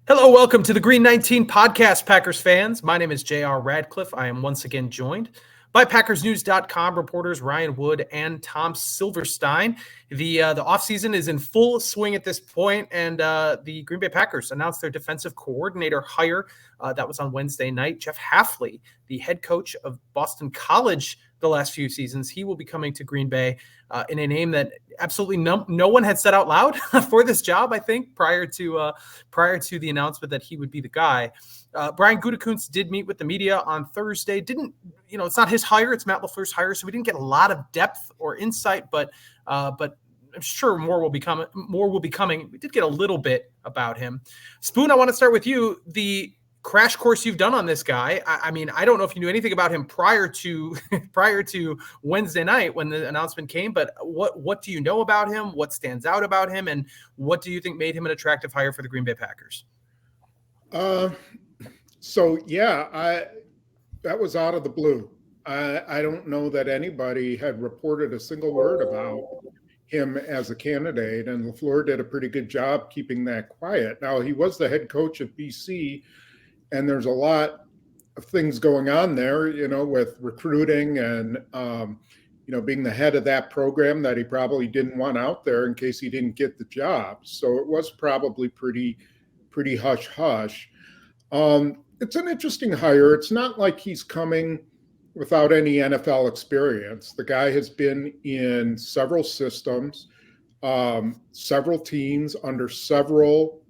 Hello, welcome to the Green 19 podcast, Packers fans. My name is J.R. Radcliffe. I am once again joined by PackersNews.com reporters Ryan Wood and Tom Silverstein. The offseason is in full swing at this point, and the Green Bay Packers announced their defensive coordinator hire. That was on Wednesday night. Jeff Hafley, the head coach of Boston College the last few seasons, he will be coming to Green Bay in a name that absolutely no one had said out loud for this job, I think, prior to the announcement that he would be the guy. Brian Gutekunst did meet with the media on Thursday. It's not his hire, it's Matt LaFleur's hire, so we didn't get a lot of depth or insight, but I'm sure more will be coming. We did get a little bit about him. Spoon, I want to start with you. The crash course you've done on this guy. I mean, I don't know if you knew anything about him prior to Wednesday night when the announcement came, but what do you know about him? What stands out about him? And what do you think made him an attractive hire for the Green Bay Packers? That was out of the blue. I don't know that anybody had reported a single word about him as a candidate, and LaFleur did a pretty good job keeping that quiet. Now, he was the head coach at BC, and there's a lot of things going on there, with recruiting and, being the head of that program that he probably didn't want out there in case he didn't get the job. So it was probably pretty hush-hush. It's an interesting hire. It's not like he's coming without any NFL experience. The guy has been in several systems, several teams under several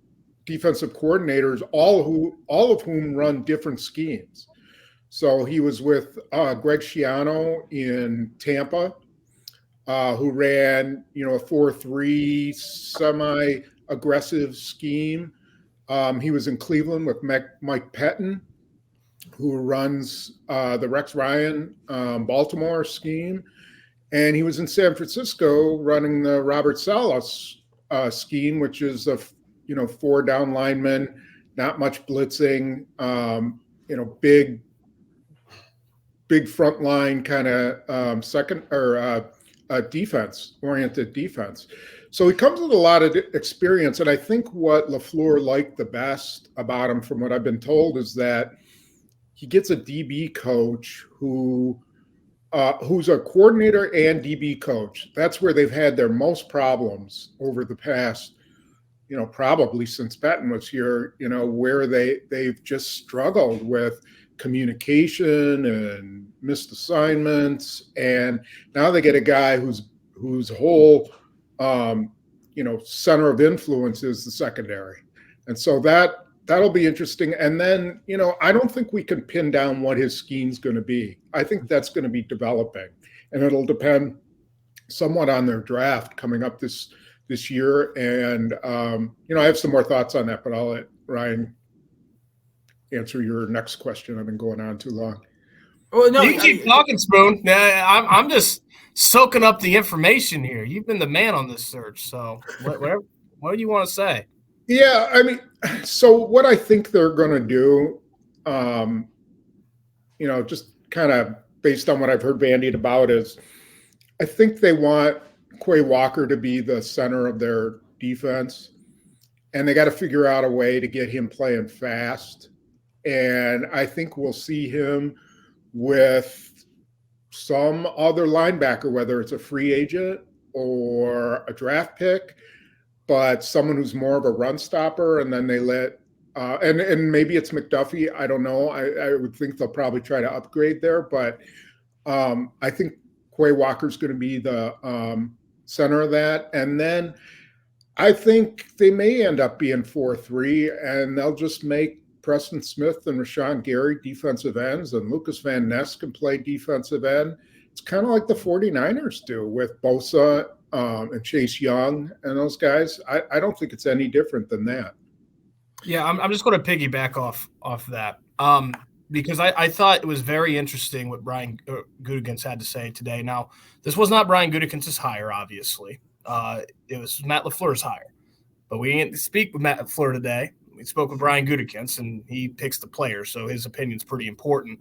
defensive coordinators, all of whom run different schemes. So he was with Greg Schiano in Tampa, who ran, a 4-3 semi-aggressive scheme. He was in Cleveland with Mike Pettin, who runs the Rex Ryan Baltimore scheme. And he was in San Francisco running the Robert Salas scheme, which is a 4 down linemen, not much blitzing, big front line kind of second or defense-oriented defense. So he comes with a lot of experience, and I think what LaFleur liked the best about him, from what I've been told, is that he gets a DB coach who's a coordinator and DB coach. That's where they've had their most problems over the past, probably since Betten was here, where they've just struggled with communication and missed assignments. And now they get a guy whose whole, center of influence is the secondary. And so that'll be interesting. And then, I don't think we can pin down what his scheme's going to be. I think that's going to be developing, and it'll depend somewhat on their draft coming up this year. And, I have some more thoughts on that, but I'll let Ryan answer your next question. I've been going on too long. Well, no, you keep talking, Spoon. I'm just soaking up the information here. You've been the man on this search. So what do you want to say? Yeah, I mean, so what I think they're going to do, just kind of based on what I've heard bandied about, is I think they want Quay Walker to be the center of their defense, and they got to figure out a way to get him playing fast. And I think we'll see him with some other linebacker, whether it's a free agent or a draft pick, but someone who's more of a run stopper. And then they let and maybe it's McDuffie. I don't know. I would think they'll probably try to upgrade there, but I think Quay Walker's going to be the center of that. And then I think they may end up being 4-3, and they'll just make Preston Smith and Rashawn Gary defensive ends, and Lucas Van Ness can play defensive end. It's kind of like the 49ers do with Bosa and Chase Young and those guys. I don't think it's any different than that. Yeah, I'm just going to piggyback off that because I thought it was very interesting what Brian Gutekunst had to say today. Now, this was not Brian Gutekunst's hire, obviously. It was Matt LaFleur's hire. But we didn't speak with Matt LaFleur today. We spoke with Brian Gutekunst, and he picks the players, so his opinion's pretty important.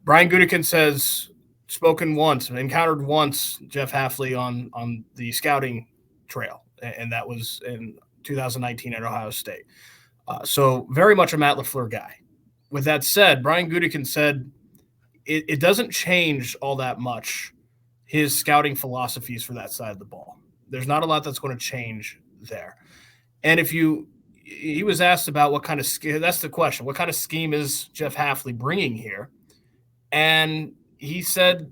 Brian Gutekunst has spoken once and encountered once Jeff Hafley on the scouting trail, and that was in 2019 at Ohio State. So very much a Matt LaFleur guy. With that said, Brian Gutekunst said it doesn't change all that much his scouting philosophies for that side of the ball. There's not a lot that's going to change there. And he was asked about what kind of scheme, that's the question, what kind of scheme is Jeff Hafley bringing here? And he said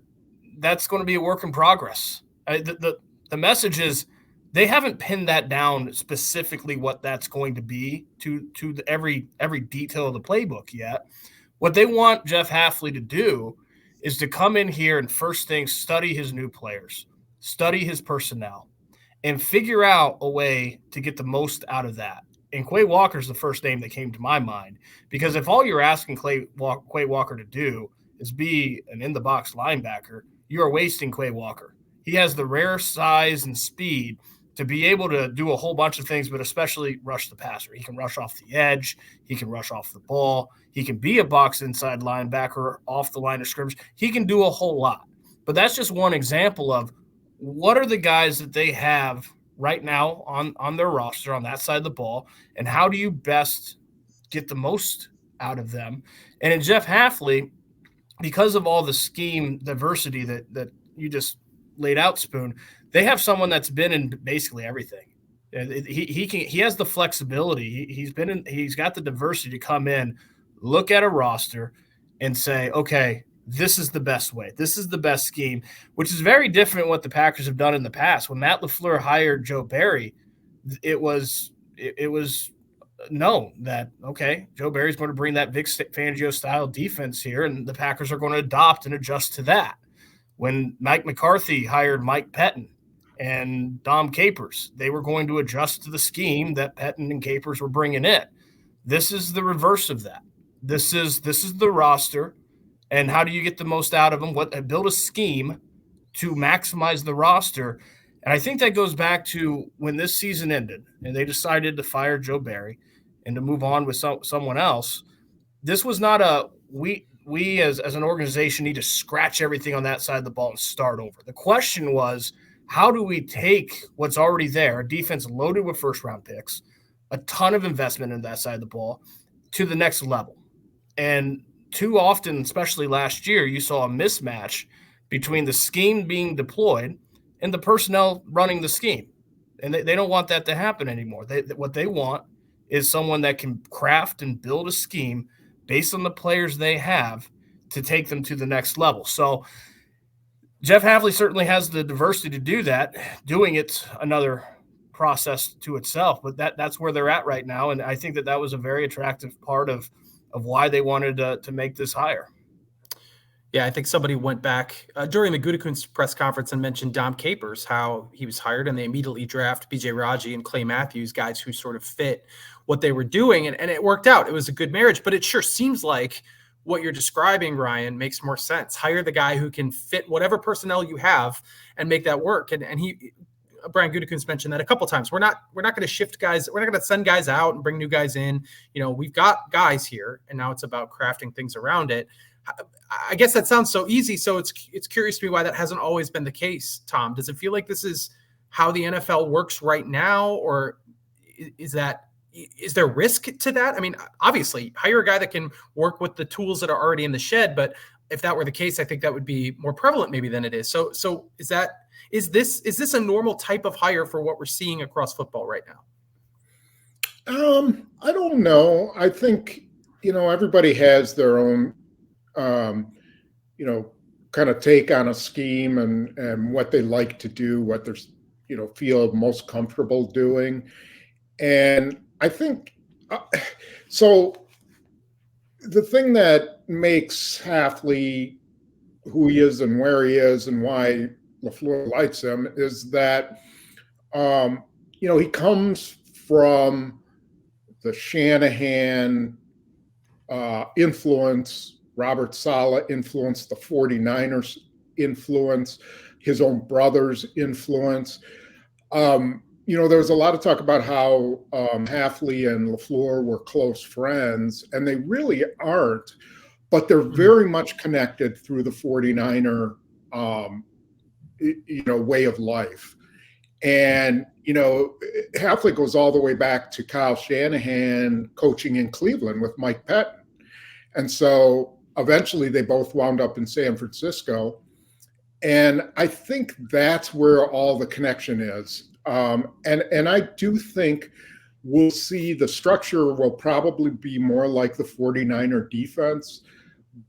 that's going to be a work in progress. The message is they haven't pinned that down specifically what that's going to be to every detail of the playbook yet. What they want Jeff Hafley to do is to come in here and first thing study his new players, study his personnel, and figure out a way to get the most out of that. And Quay Walker's the first name that came to my mind, because if all you're asking Quay Walker to do is be an in-the-box linebacker, you are wasting Quay Walker. He has the rare size and speed to be able to do a whole bunch of things, but especially rush the passer. He can rush off the edge. He can rush off the ball. He can be a box inside linebacker off the line of scrimmage. He can do a whole lot. But that's just one example of what are the guys that they have right now on their roster on that side of the ball, and how do you best get the most out of them? And in Jeff Hafley, because of all the scheme diversity that you just laid out, Spoon, they have someone that's been in basically everything. He has the flexibility. He's got the diversity to come in, look at a roster, and say, okay, this is the best way. This is the best scheme, which is very different what the Packers have done in the past. When Matt LaFleur hired Joe Barry, it was known that, okay, Joe Barry's going to bring that Vic Fangio style defense here, and the Packers are going to adopt and adjust to that. When Mike McCarthy hired Mike Pettin and Dom Capers, they were going to adjust to the scheme that Pettin and Capers were bringing in. This is the reverse of that. This is the roster, and how do you get the most out of them? Build a scheme to maximize the roster. And I think that goes back to when this season ended and they decided to fire Joe Barry and to move on with someone else. This was not a we as an organization need to scratch everything on that side of the ball and start over. The question was, how do we take what's already there, a defense loaded with first-round picks, a ton of investment in that side of the ball, to the next level? And too often, especially last year, you saw a mismatch between the scheme being deployed and the personnel running the scheme. And they don't want that to happen anymore. What they want is someone that can craft and build a scheme based on the players they have to take them to the next level. So Jeff Hafley certainly has the diversity to do that. Doing it's another process to itself, but that's where they're at right now. And I think that was a very attractive part of why they wanted to make this hire. Yeah, I think somebody went back during the Gutekunst press conference and mentioned Dom Capers, how he was hired, and they immediately draft B.J. Raji and Clay Matthews, guys who sort of fit what they were doing, and it worked out. It was a good marriage, but it sure seems like what you're describing, Ryan, makes more sense. Hire the guy who can fit whatever personnel you have and make that work. And Brian Gutekunst mentioned that a couple times. We're not going to shift guys. We're not going to send guys out and bring new guys in. You know, we've got guys here, and now it's about crafting things around it. I guess that sounds so easy. So it's curious to me why that hasn't always been the case, Tom. Does it feel like this is how the NFL works right now, or is there risk to that? I mean, obviously, hire a guy that can work with the tools that are already in the shed. But if that were the case, I think that would be more prevalent maybe than it is. So is this a normal type of hire for what we're seeing across football right now? I don't know. I think, everybody has their own kind of take on a scheme and what they like to do, what they're, feel most comfortable doing. And I think, so the thing that makes Hafley who he is and where he is and why LaFleur likes him is that, he comes from the Shanahan influence, Robert Saleh influence, the 49ers influence, his own brother's influence. There was a lot of talk about how Hafley and LaFleur were close friends, and they really aren't, but they're very much connected through the 49er, way of life. And, Hafley goes all the way back to Kyle Shanahan coaching in Cleveland with Mike Pettin. And so eventually they both wound up in San Francisco. And I think that's where all the connection is. And I do think we'll see the structure will probably be more like the 49er defense,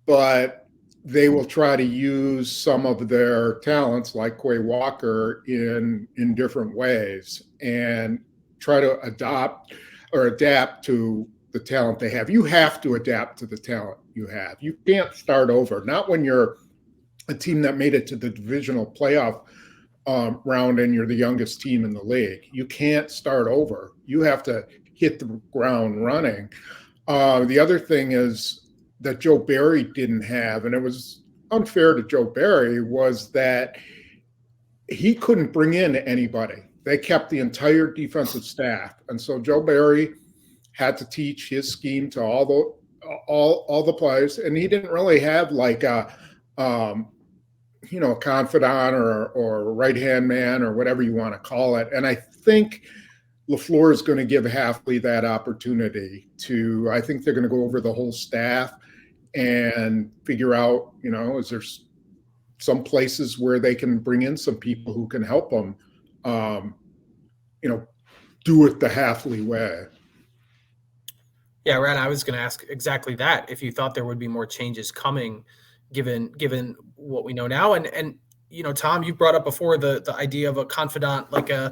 but they will try to use some of their talents like Quay Walker in different ways and try to adapt to the talent they have. You have to adapt to the talent you have. You can't start over, not when you're a team that made it to the divisional playoff round and you're the youngest team in the league. You can't start over. You have to hit the ground running. The other thing is that Joe Barry didn't have, and it was unfair to Joe Barry, was that he couldn't bring in anybody. They kept the entire defensive staff. And so Joe Barry had to teach his scheme to all the players. And he didn't really have like a confidant or right-hand man or whatever you want to call it. And I think LaFleur is going to give Hafley that opportunity I think they're going to go over the whole staff and figure out, is there some places where they can bring in some people who can help them, do it the Hafley way. Yeah, Ryan, I was going to ask exactly that. If you thought there would be more changes coming, given what we know now, and Tom, you brought up before the idea of a confidant, like a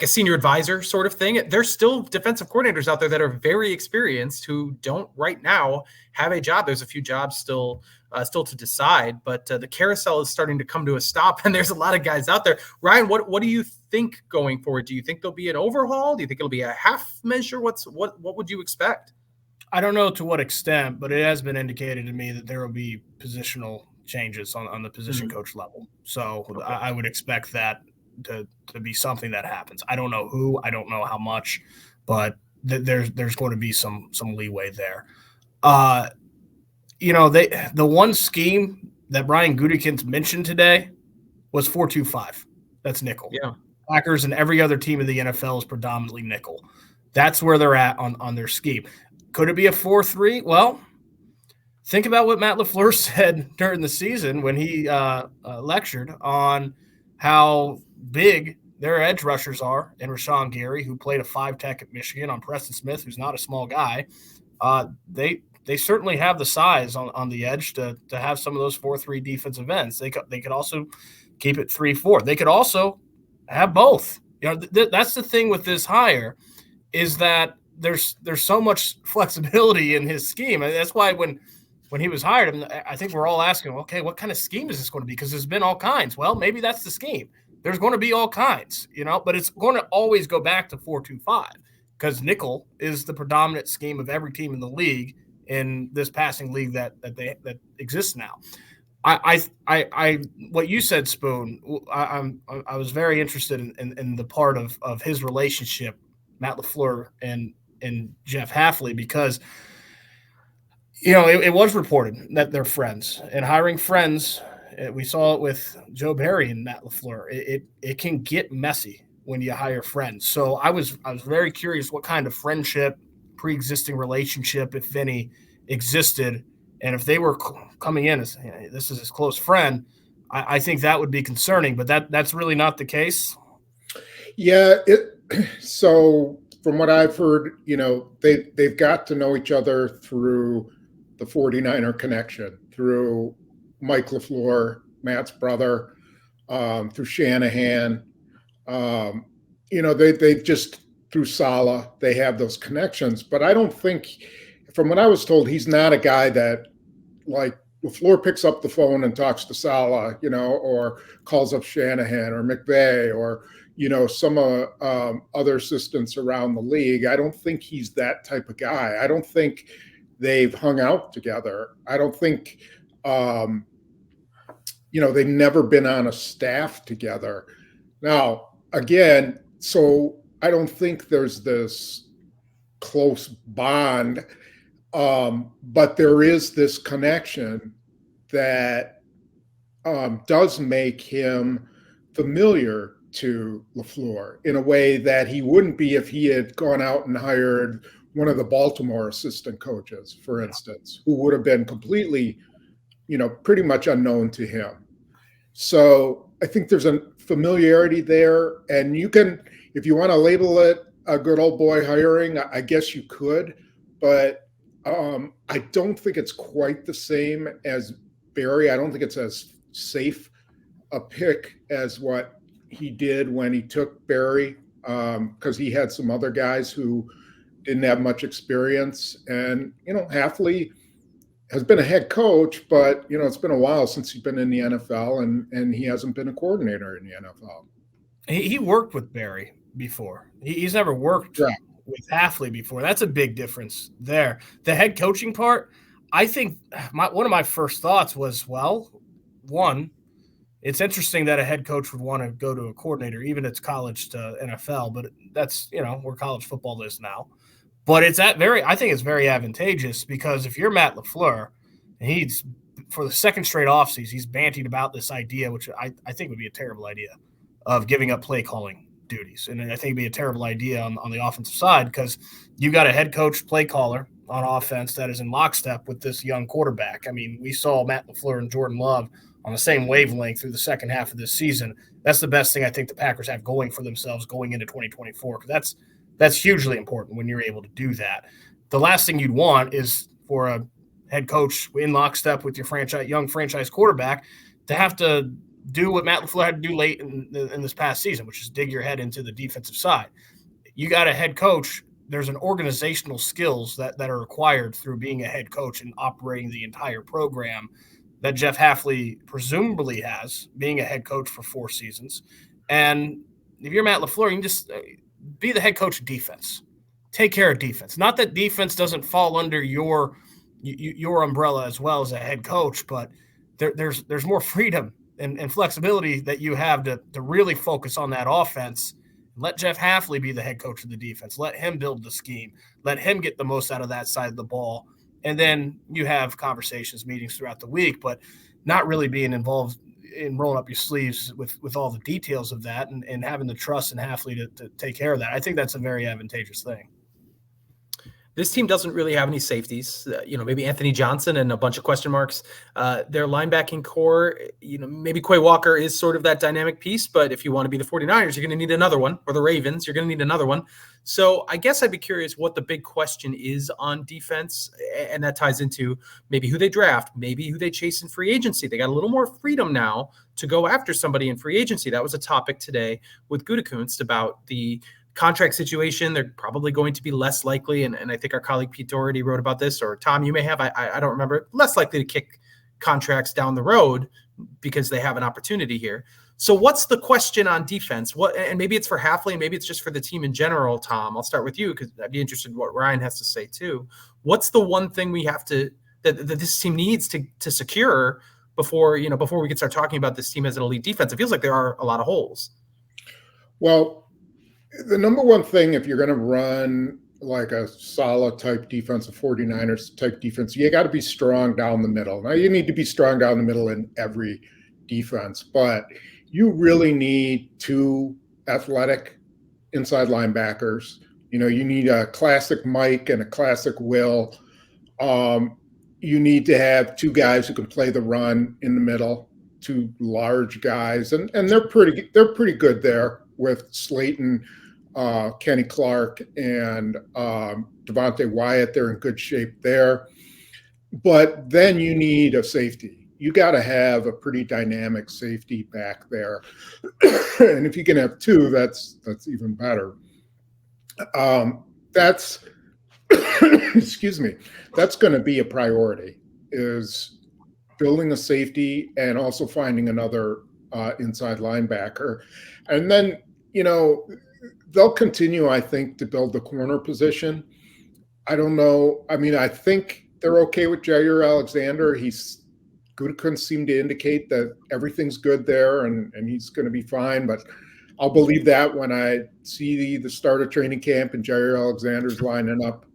senior advisor sort of thing. There's still defensive coordinators out there that are very experienced who don't right now have a job. There's a few jobs still to decide, but the carousel is starting to come to a stop, and there's a lot of guys out there. Ryan, what do you think going forward? Do you think there'll be an overhaul? Do you think it'll be a half measure? What would you expect? I don't know to what extent, but it has been indicated to me that there will be positional changes on the position coach level. So okay. I would expect that to be something that happens. I don't know who, I don't know how much, but there's going to be some leeway there. The one scheme that Brian Gutekunst mentioned today was 4-2-5. That's nickel. Yeah. Packers and every other team in the NFL is predominantly nickel. That's where they're at on their scheme. Could it be a 4-3? Well, think about what Matt LaFleur said during the season when he lectured on how big their edge rushers are, and Rashawn Gary, who played a 5-tech at Michigan, on Preston Smith, who's not a small guy. They certainly have the size on the edge to have some of those 4-3 defensive ends. They could also keep it 3-4. They could also have both. That's the thing with this hire, is that there's so much flexibility in his scheme. And that's why when he was hired, I think we're all asking, okay, what kind of scheme is this going to be? Because there's been all kinds. Well, maybe that's the scheme. There's going to be all kinds, but it's going to always go back to 4-2-5 because nickel is the predominant scheme of every team in the league in this passing league that exists now. What you said, Spoon, I was very interested in the part of his relationship, Matt LaFleur and Jeff Hafley, because it was reported that they're friends, and hiring friends, we saw it with Joe Barry and Matt LaFleur. It can get messy when you hire friends. So I was very curious what kind of friendship, pre-existing relationship, if any, existed, and if they were coming in as this is his close friend, I think that would be concerning. But that's really not the case. Yeah. So from what I've heard, they've got to know each other through the 49er connection, through Mike LaFleur, Matt's brother, through Shanahan. They just through Saleh, they have those connections. But I don't think, from what I was told, he's not a guy that, like, LaFleur picks up the phone and talks to Saleh, or calls up Shanahan or McVay or, some other assistants around the league. I don't think he's that type of guy. I don't think they've hung out together. I don't think, they've never been on a staff together. Now, again, so I don't think there's this close bond, but there is this connection that does make him familiar to LaFleur in a way that he wouldn't be if he had gone out and hired one of the Baltimore assistant coaches, for instance, who would have been completely, pretty much unknown to him. So I think there's a familiarity there, and you can, if you want to label it a good old boy hiring, I guess you could, but I don't think it's quite the same as Barry. I don't think it's as safe a pick as what he did when he took Barry, because he had some other guys who didn't have much experience. And, Hafley has been a head coach, but, it's been a while since he's been in the NFL, and he hasn't been a coordinator in the NFL. He worked with Barry before. He's never worked with Hafley before. That's a big difference there. The head coaching part, I think one of my first thoughts was, one, it's interesting that a head coach would want to go to a coordinator, even it's college to NFL, but that's, where college football is now. But I think it's very advantageous, because if you're Matt LaFleur, and he's, for the second straight offseason, he's bantied about this idea, which I think would be a terrible idea, of giving up play calling duties. And I think it'd be a terrible idea on the offensive side, because you've got a head coach play caller on offense that is in lockstep with this young quarterback. I mean, we saw Matt LaFleur and Jordan Love on the same wavelength through the second half of this season. That's the best thing I think the Packers have going for themselves going into 2024, because that's hugely important when you're able to do that. The last thing you'd want is for a head coach in lockstep with your young franchise quarterback to have to do what Matt LaFleur had to do late in this past season, which is dig your head into the defensive side. You got a head coach. There's an organizational skills that are required through being a head coach and operating the entire program that Jeff Hafley presumably has, being a head coach for 4 seasons. And if you're Matt LaFleur, you can just be the head coach of defense. Take care of defense. Not that defense doesn't fall under your umbrella as well as a head coach, but there's more freedom and flexibility that you have to really focus on that offense. Let Jeff Hafley be the head coach of the defense. Let him build the scheme. Let him get the most out of that side of the ball. And then you have conversations, meetings throughout the week, but not really being involved in rolling up your sleeves with all the details of that and having the trust in Hafley to take care of that. I think that's a very advantageous thing. This team doesn't really have any safeties, maybe Anthony Johnson and a bunch of question marks. Their linebacking core, maybe Quay Walker is sort of that dynamic piece, but if you want to be the 49ers, you're going to need another one, or the Ravens, you're going to need another one. So I guess I'd be curious what the big question is on defense, and that ties into maybe who they draft, maybe who they chase in free agency. They got a little more freedom now to go after somebody in free agency. That was a topic today with Gutekunst about the contract situation. They're probably going to be less likely, and I think our colleague Pete Doherty wrote about this, or Tom, you may have, I don't remember, less likely to kick contracts down the road because they have an opportunity here. So what's the question on defense? And maybe it's for Hafley, maybe it's just for the team in general, Tom. I'll start with you because I'd be interested in what Ryan has to say too. What's the one thing we have that this team needs to secure before we can start talking about this team as an elite defense? It feels like there are a lot of holes. Well, the number one thing, if you're going to run like a solid type defense, a 49ers type defense, you got to be strong down the middle. Now, you need to be strong down the middle in every defense, but you really need 2 athletic inside linebackers. You need a classic Mike and a classic Will. You need to have 2 guys who can play the run in the middle, 2 large guys, and they're pretty good there with Slayton, Kenny Clark, and Devontae Wyatt. They're in good shape there. But then you need a safety. You got to have a pretty dynamic safety back there. And if you can have 2, that's even better. That's excuse me. That's going to be a priority, is building a safety and also finding another inside linebacker. And then, they'll continue, I think, to build the corner position. I don't know. I mean, I think they're okay with Jair Alexander. Gutekunst seemed to indicate that everything's good there and he's going to be fine. But I'll believe that when I see the start of training camp and Jair Alexander's lining up,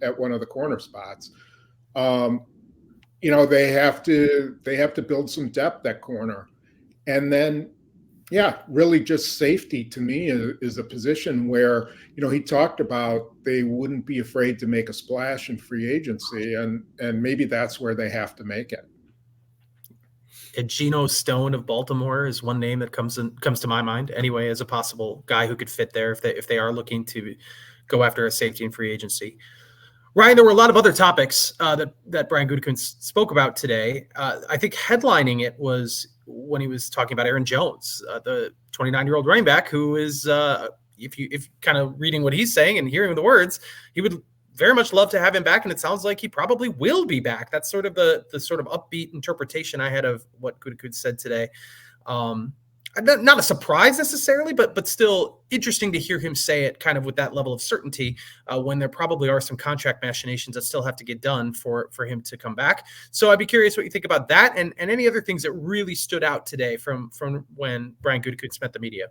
at one of the corner spots. They have to build some depth at corner. And then Yeah, really just safety to me is a position where, he talked about they wouldn't be afraid to make a splash in free agency, and maybe that's where they have to make it. Geno Stone of Baltimore is one name that comes to my mind anyway as a possible guy who could fit there if they are looking to go after a safety in free agency. Ryan, there were a lot of other topics that Brian Gutekunst spoke about today. I think headlining it was when he was talking about Aaron Jones, the 29-year-old running back who is, if kind of reading what he's saying and hearing the words, he would very much love to have him back, and it sounds like he probably will be back. That's sort of the sort of upbeat interpretation I had of what Gutekunst said today. Not a surprise necessarily, but still interesting to hear him say it kind of with that level of certainty when there probably are some contract machinations that still have to get done for him to come back. So I'd be curious what you think about that and any other things that really stood out today from when Brian Gutekunst met the media.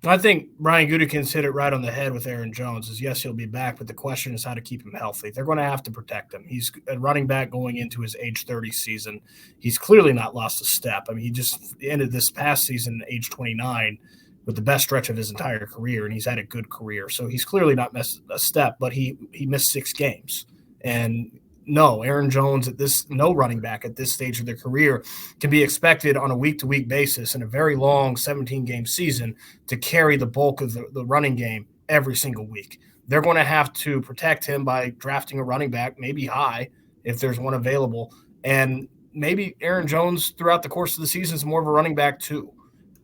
I think Brian Gutekunst hit it right on the head with Aaron Jones. Is yes, he'll be back, but the question is how to keep him healthy. They're going to have to protect him. He's a running back going into his age 30 season. He's clearly not lost a step. I mean, he just ended this past season age 29 with the best stretch of his entire career, and he's had a good career. So he's clearly not missed a step, but he missed 6 games. And no, Aaron Jones no running back at this stage of their career can be expected on a week-to-week basis in a very long 17-game season to carry the bulk of the running game every single week. They're going to have to protect him by drafting a running back, maybe high if there's one available, and maybe Aaron Jones throughout the course of the season is more of a running back too.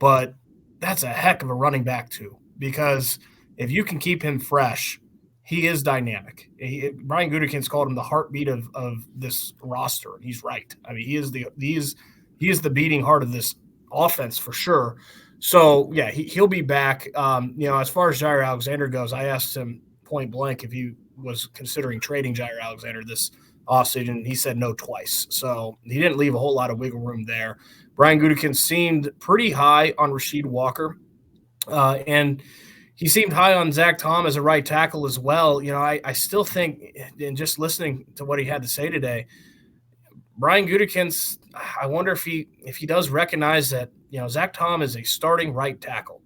But that's a heck of a running back too, because if you can keep him fresh, he is dynamic. Brian Gutekunst called him the heartbeat of this roster, and he's right. I mean, he is the beating heart of this offense for sure. So yeah, he'll be back. As far as Jair Alexander goes, I asked him point blank if he was considering trading Jair Alexander this offseason. He said no twice. So he didn't leave a whole lot of wiggle room there. Brian Gutekunst seemed pretty high on Rasheed Walker, and he seemed high on Zach Tom as a right tackle as well. I still think, in just listening to what he had to say today, Brian Gutekunst, I wonder if he does recognize that, Zach Tom is a starting right tackle.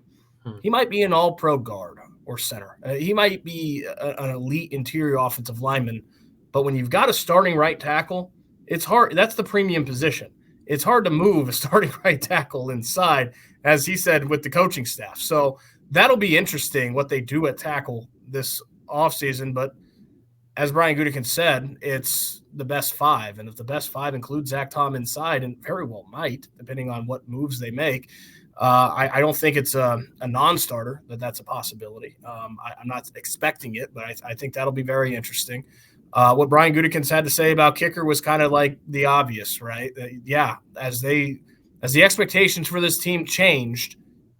He might be an all-pro guard or center. He might be an elite interior offensive lineman, but when you've got a starting right tackle, it's hard. That's the premium position. It's hard to move a starting right tackle inside, as he said, with the coaching staff. So that'll be interesting what they do at tackle this offseason. But as Brian Gutekunst said, it's the best 5. And if the best 5 includes Zach Tom inside, and very well might, depending on what moves they make, I don't think it's a non-starter, that's a possibility. I'm not expecting it, but I think that'll be very interesting. What Brian Gutekunst had to say about kicker was kind of like the obvious, right? Yeah, as the expectations for this team changed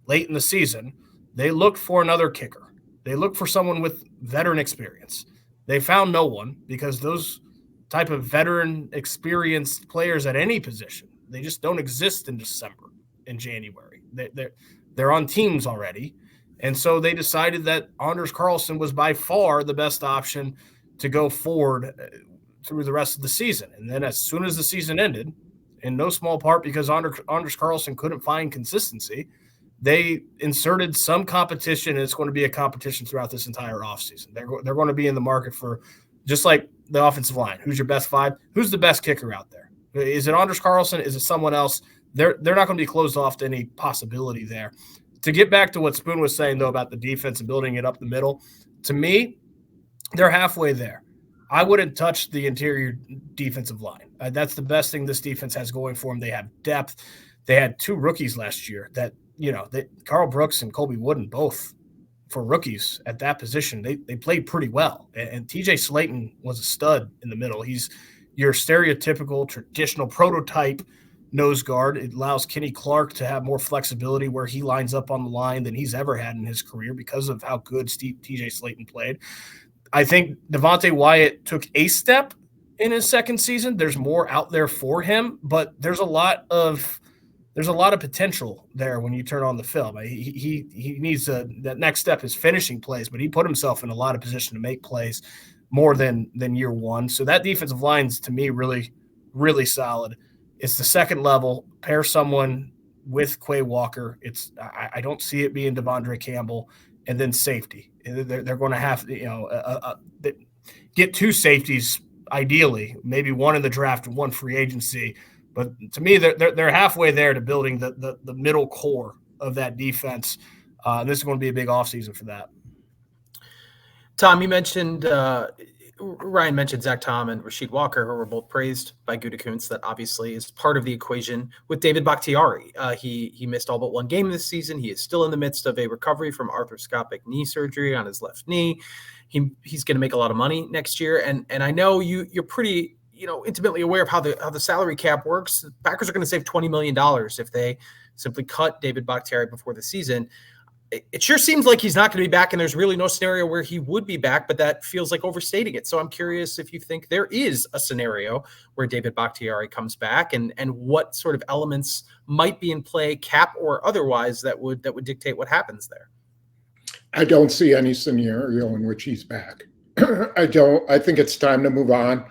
late in the season, they looked for another kicker. They looked for someone with veteran experience. They found no one, because those type of veteran experienced players at any position, they just don't exist in December and January. They're on teams already. And so they decided that Anders Carlson was by far the best option to go forward through the rest of the season. And then as soon as the season ended, in no small part because Anders Carlson couldn't find consistency, they inserted some competition, and it's going to be a competition throughout this entire offseason. They're going to be in the market for, just like the offensive line, who's your best 5? Who's the best kicker out there? Is it Anders Carlson? Is it someone else? They're not going to be closed off to any possibility there. To get back to what Spoon was saying, though, about the defense and building it up the middle, to me, they're halfway there. I wouldn't touch the interior defensive line. That's the best thing this defense has going for them. They have depth. They had 2 rookies last year that Carl Brooks and Colby Wooden, both for rookies at that position, they played pretty well. And TJ Slayton was a stud in the middle. He's your stereotypical, traditional prototype nose guard. It allows Kenny Clark to have more flexibility where he lines up on the line than he's ever had in his career because of how good TJ Slayton played. I think Devontae Wyatt took a step in his second season. There's more out there for him, but there's a lot of potential there when you turn on the film. He needs that next step is finishing plays, but he put himself in a lot of position to make plays more than year one. So that defensive line's, to me, really, really solid. It's the second level. Pair someone with Quay Walker. I don't see it being Devondre Campbell and then safety. They're going to have to, get two safeties ideally, maybe one in the draft and one free agency. But to me, they're halfway there to building the middle core of that defense. This is going to be a big offseason for that. Tom, you mentioned Ryan mentioned Zach Tom and Rasheed Walker, who were both praised by Gutekunst. That obviously is part of the equation with David Bakhtiari. He missed all but one game this season. He is still in the midst of a recovery from arthroscopic knee surgery on his left knee. He's going to make a lot of money next year, and I know you're pretty intimately aware of how the salary cap works. The Packers are going to save $20 million if they simply cut David Bakhtiari before the season. It sure seems like he's not going to be back, and there's really no scenario where he would be back, but that feels like overstating it. So I'm curious if you think there is a scenario where David Bakhtiari comes back, and what sort of elements might be in play, cap or otherwise, that would dictate what happens there. I don't see any scenario in which he's back. I think it's time to move on.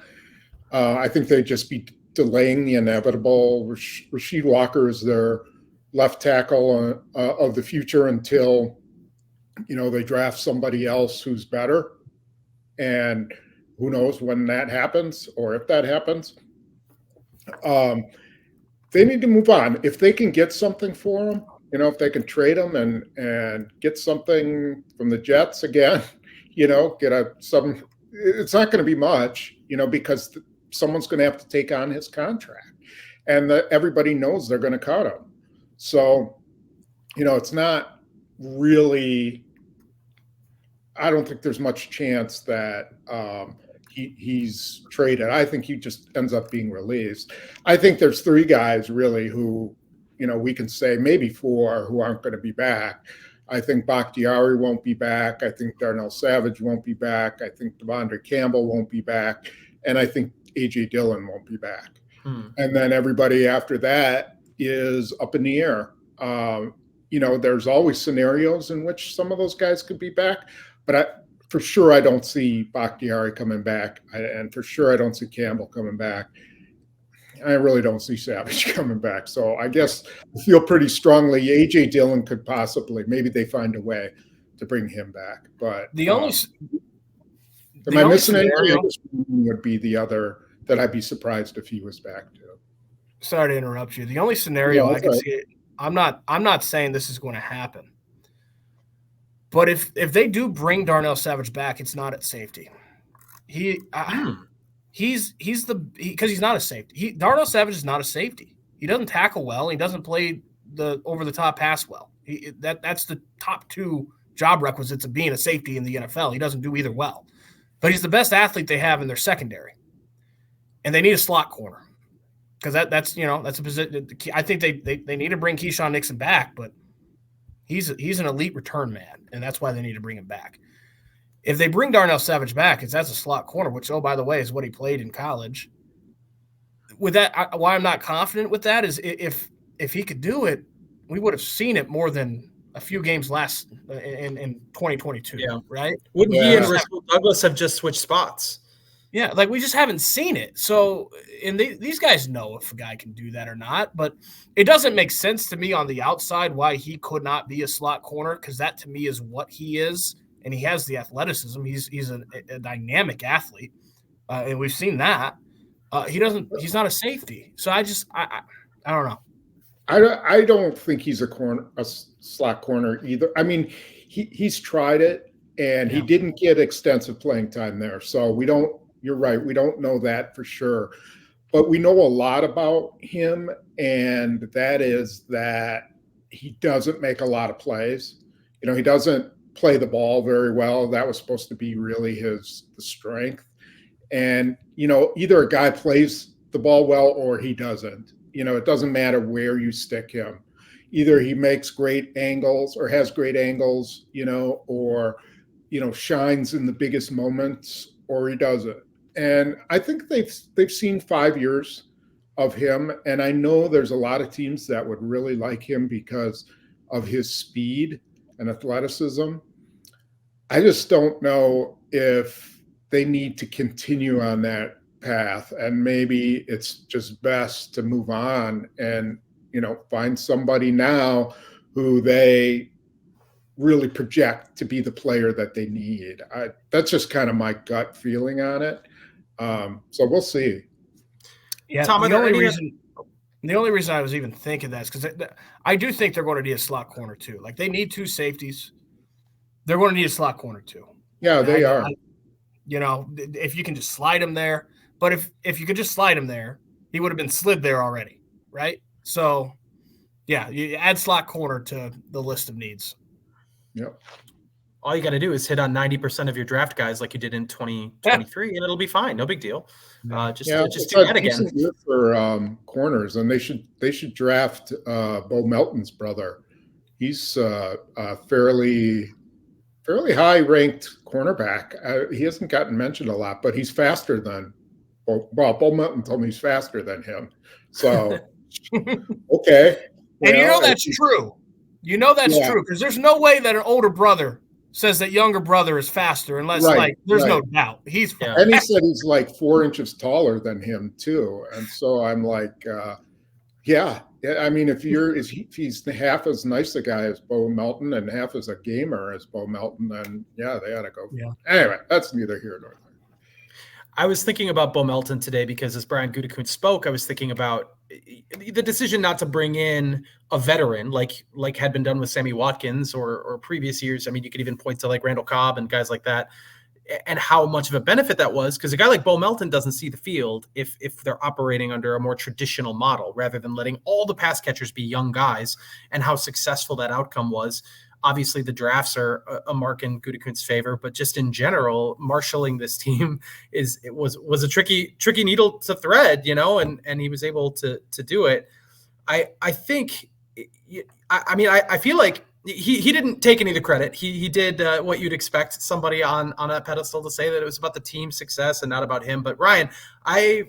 I think they'd just be delaying the inevitable. Rasheed Walker is their left tackle of the future until, they draft somebody else who's better. And who knows when that happens or if that happens. They need to move on. If they can get something for him, if they can trade him and get something from the Jets again, it's not going to be much, because someone's going to have to take on his contract, and everybody knows they're going to cut him. So, it's not really, I don't think there's much chance that he's traded. I think he just ends up being released. I think there's three guys really who, we can say maybe four who aren't going to be back. I think Bakhtiari won't be back. I think Darnell Savage won't be back. I think Devondre Campbell won't be back. And I think A.J. Dillon won't be back. And then everybody after that is up in the air. There's always scenarios in which some of those guys could be back, but for sure I don't see Bakhtiari coming back, and for sure I don't see Campbell coming back. I really don't see Savage coming back. So I guess I feel pretty strongly A.J. Dillon could possibly, maybe they find a way to bring him back. But am I missing anything? Would be the other that I'd be surprised if he was back too. Sorry to interrupt you. The only scenario I can see, I'm not saying this is going to happen, but if they do bring Darnell Savage back, it's not at safety. He's not a safety. Darnell Savage is not a safety. He doesn't tackle well. He doesn't play the over the top pass well. That's the top two job requisites of being a safety in the NFL. He doesn't do either well, but he's the best athlete they have in their secondary, and they need a slot corner. Because that's a position. I think they need to bring Keyshawn Nixon back, but he's an elite return man, and that's why they need to bring him back. If they bring Darnell Savage back, that's a slot corner, which, oh, by the way, is what he played in college. With that, why I'm not confident with that is if he could do it, we would have seen it more than a few games last in 2022. Yeah. Right? Wouldn't he and Rasul Douglas have just switched spots? Yeah, we just haven't seen it. So, and these guys know if a guy can do that or not, but it doesn't make sense to me on the outside why he could not be a slot corner, because that to me is what he is, and he has the athleticism. He's a dynamic athlete, and we've seen that. He's not a safety. So I don't know. I don't think he's a slot corner either. I mean, he's tried it, and he didn't get extensive playing time there. So you're right. We don't know that for sure, but we know a lot about him, and that is that he doesn't make a lot of plays. He doesn't play the ball very well. That was supposed to be really the strength. And, either a guy plays the ball well or he doesn't. It doesn't matter where you stick him. Either he makes great angles or has great angles, or, shines in the biggest moments, or he doesn't. And I think they've seen 5 years of him, and I know there's a lot of teams that would really like him because of his speed and athleticism. I just don't know if they need to continue on that path, and maybe it's just best to move on and find somebody now who they really project to be the player that they need. That's just kind of my gut feeling on it. So we'll see. Yeah, Tom, the only reason I was even thinking that is because I do think they're going to need a slot corner too. Like they need 2 safeties. They're going to need a slot corner too. Yeah, they are. If you can just slide him there. But if you could just slide him there, he would have been slid there already, right? So, yeah, you add slot corner to the list of needs. Yep. All you got to do is hit on 90% of your draft guys like you did in 2023, and it'll be fine. No big deal. Just do that again. For corners, and they should draft Bo Melton's brother. He's a fairly high-ranked cornerback. He hasn't gotten mentioned a lot, but he's faster than Bo Melton told me he's faster than him. So, okay. And that's true. That's true because there's no way that an older brother says that younger brother is faster unless there's no doubt. He's fast. And he said he's like 4 inches taller than him too. And so I'm like, I mean, if he's half as nice a guy as Bo Melton and half as a gamer as Bo Melton, then they ought to go. Yeah. Anyway, that's neither here nor there. I was thinking about Bo Melton today because as Brian Gutekunst spoke, I was thinking about the decision not to bring in a veteran like had been done with Sammy Watkins or previous years. I mean, you could even point to like Randall Cobb and guys like that, and how much of a benefit that was, because a guy like Bo Melton doesn't see the field if they're operating under a more traditional model rather than letting all the pass catchers be young guys, and how successful that outcome was. Obviously, the drafts are a mark in Gutekunst's favor, but just in general, marshaling this team was a tricky needle to thread, and he was able to do it. I think, I feel like he didn't take any of the credit. He did what you'd expect somebody on that pedestal to say, that it was about the team's success and not about him. But Ryan, I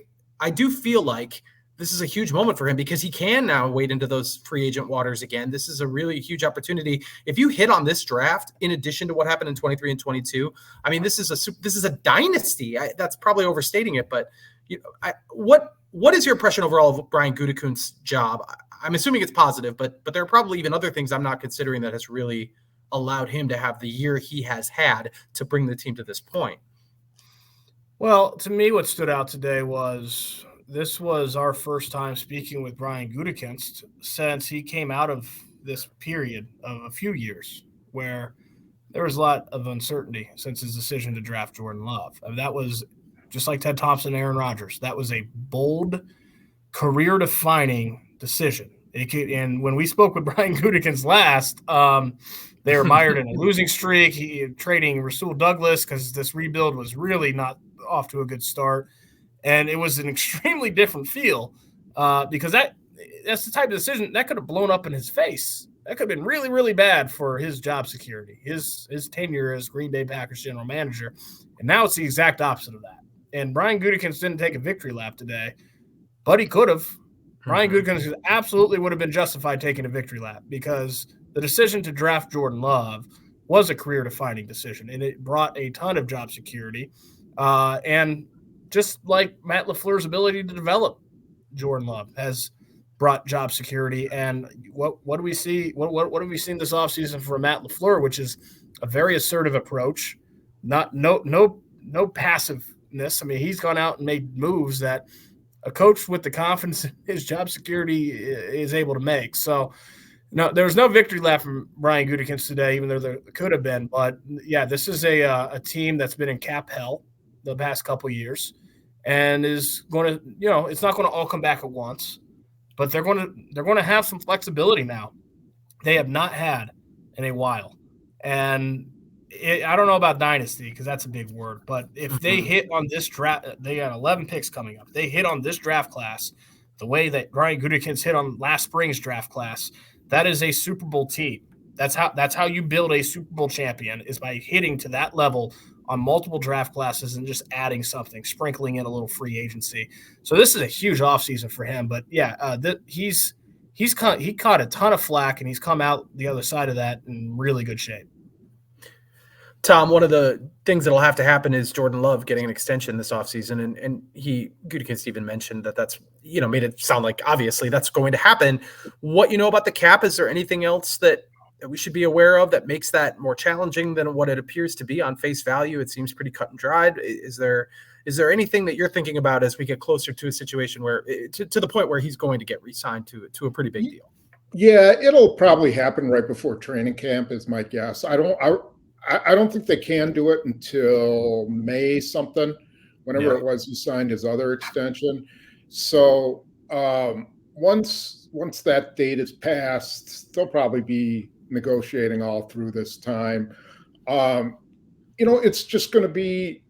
do feel like this is a huge moment for him because he can now wade into those free agent waters again. This is a really huge opportunity. If you hit on this draft, in addition to what happened in 23 and 22, I mean, this is a dynasty. That's probably overstating it, but what is your impression overall of Brian Gutekunst's job? I'm assuming it's positive, but there are probably even other things I'm not considering that has really allowed him to have the year he has had to bring the team to this point. Well, to me, what stood out today was this was our first time speaking with Brian Gutekunst since he came out of this period of a few years where there was a lot of uncertainty since his decision to draft Jordan Love. I mean, that was just like Ted Thompson and Aaron Rodgers. That was a bold, career-defining decision. And when we spoke with Brian Gutekunst last, they were mired in a losing streak, trading Rasul Douglas because this rebuild was really not off to a good start. And it was an extremely different feel because that's the type of decision that could have blown up in his face. That could have been really, really bad for his job security, his tenure as Green Bay Packers general manager. And now it's the exact opposite of that. And Brian Gutekunst didn't take a victory lap today, but he could have. Brian Gutekunst absolutely would have been justified taking a victory lap because the decision to draft Jordan Love was a career-defining decision, and it brought a ton of job security. And just like Matt LaFleur's ability to develop Jordan Love has brought job security. And what do we see? What have we seen this offseason from Matt LaFleur, which is a very assertive approach, no passiveness. I mean, he's gone out and made moves that a coach with the confidence in his job security is able to make. So, no, there was no victory lap from Brian Gutekunst today, even though there could have been. But, yeah, this is a team that's been in cap hell the past couple of years and is going to, it's not going to all come back at once, but they're going to have some flexibility now. They have not had in a while. And I don't know about dynasty because that's a big word, but if they hit on this draft, they got 11 picks coming up. They hit on this draft class the way that Brian Gutekunst hit on last spring's draft class. That is a Super Bowl team. That's how you build a Super Bowl champion, is by hitting to that level on multiple draft classes and just adding something, sprinkling in a little free agency. So this is a huge offseason for him. But yeah, he caught a ton of flack and he's come out the other side of that in really good shape. Tom, one of the things that'll have to happen is Jordan Love getting an extension this offseason. And Gutekunst even mentioned that's, made it sound like obviously that's going to happen. What you know about the cap, is there anything else that we should be aware of that makes that more challenging than what it appears to be on face value? It seems pretty cut and dried. Is there anything that you're thinking about as we get closer to a situation where to the point where he's going to get re-signed to a pretty big deal? Yeah, it'll probably happen right before training camp is my guess. I don't think they can do it until May something, whenever it was he signed his other extension. So once that date is passed, they'll probably be negotiating all through this time. It's just going to be,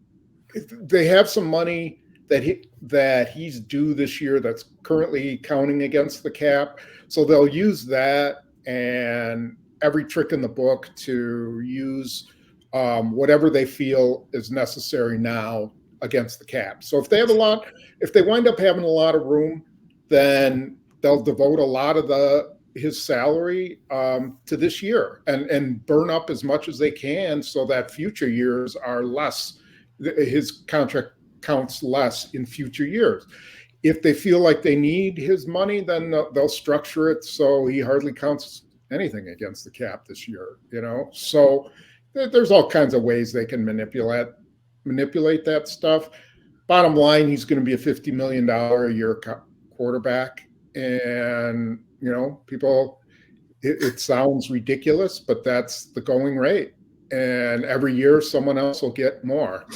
they have some money that he's due this year that's currently counting against the cap. So they'll use that and every trick in the book to use whatever they feel is necessary now against the cap. So if they wind up having a lot of room, then they'll devote a lot of his salary to this year and burn up as much as they can so that future years are less. His contract counts less in future years. If they feel like they need his money, then they'll structure it so he hardly counts anything against the cap this year, So there's all kinds of ways they can manipulate that stuff. Bottom line, he's going to be a $50 million a year quarterback. And, people, it sounds ridiculous, but that's the going rate. And every year someone else will get more.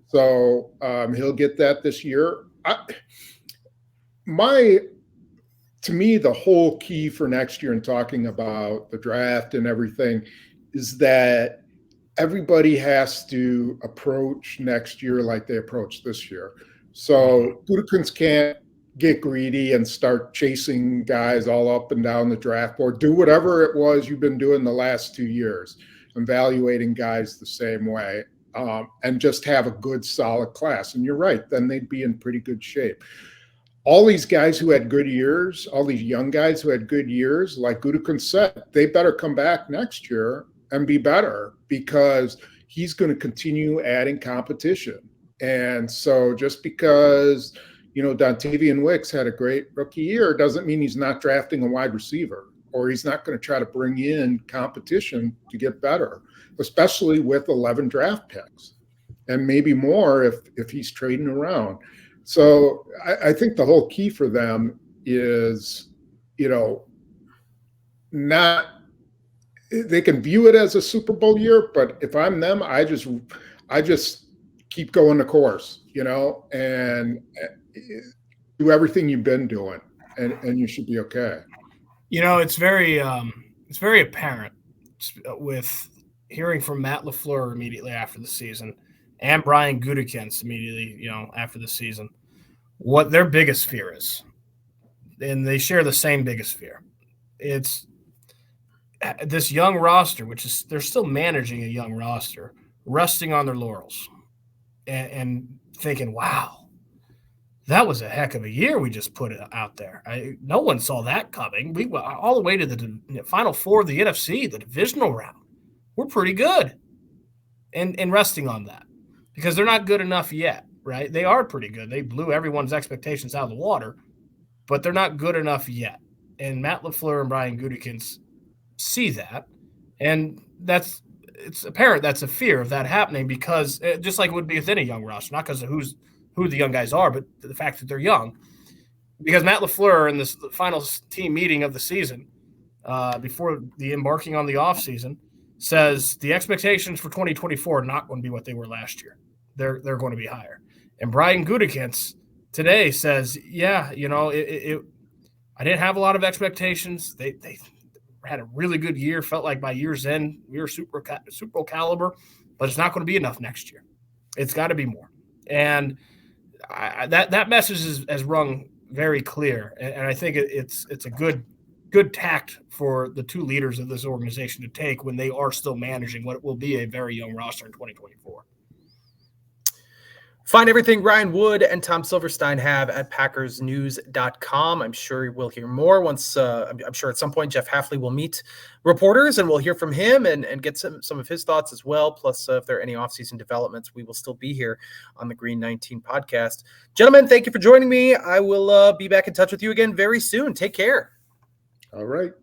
So he'll get that this year. To me, the whole key for next year in talking about the draft and everything is that everybody has to approach next year like they approached this year. So Gutekunst can't get greedy and start chasing guys all up and down the draft board. Do whatever it was you've been doing the last 2 years, evaluating guys the same way, and just have a good, solid class. And you're right, then they'd be in pretty good shape. All these guys who had good years, all these young guys who had good years, like Gutekunst said, they better come back next year and be better because he's going to continue adding competition. And so just because, Dontavian Wicks had a great rookie year doesn't mean he's not drafting a wide receiver or he's not going to try to bring in competition to get better, especially with 11 draft picks and maybe more if he's trading around. So I think the whole key for them is, they can view it as a Super Bowl year, but if I'm them, I just keep going the course, and do everything you've been doing, and you should be okay. It's very apparent with hearing from Matt LaFleur immediately after the season and Brian Gutekunst immediately, after the season, what their biggest fear is. And they share the same biggest fear. It's this young roster, they're still managing a young roster, resting on their laurels and thinking, wow, that was a heck of a year we just put out there. No one saw that coming. We went all the way to the Final Four of the NFC, the divisional round. We're pretty good. And resting on that because they're not good enough yet, right? They are pretty good. They blew everyone's expectations out of the water, but they're not good enough yet. And Matt LaFleur and Brian Gutekunst see that, and it's apparent that's a fear of that happening because just like it would be with any young roster, not because of who the young guys are, but the fact that they're young. Because Matt LaFleur in this final team meeting of the season, before the embarking on the offseason, says the expectations for 2024 are not going to be what they were last year. They're going to be higher. And Brian Gutekunst today says, I didn't have a lot of expectations. They had a really good year. Felt like by year's end, we were Super Bowl caliber, but it's not going to be enough next year. It's got to be more. And that message has rung very clear. And I think it's a good tact for the two leaders of this organization to take when they are still managing what will be a very young roster in 2024. Find everything Ryan Wood and Tom Silverstein have at PackersNews.com. I'm sure we'll hear more once. I'm sure at some point Jeff Hafley will meet reporters and we'll hear from him and get some of his thoughts as well. Plus, if there are any offseason developments, we will still be here on the Green 19 podcast. Gentlemen, thank you for joining me. I will be back in touch with you again very soon. Take care. All right.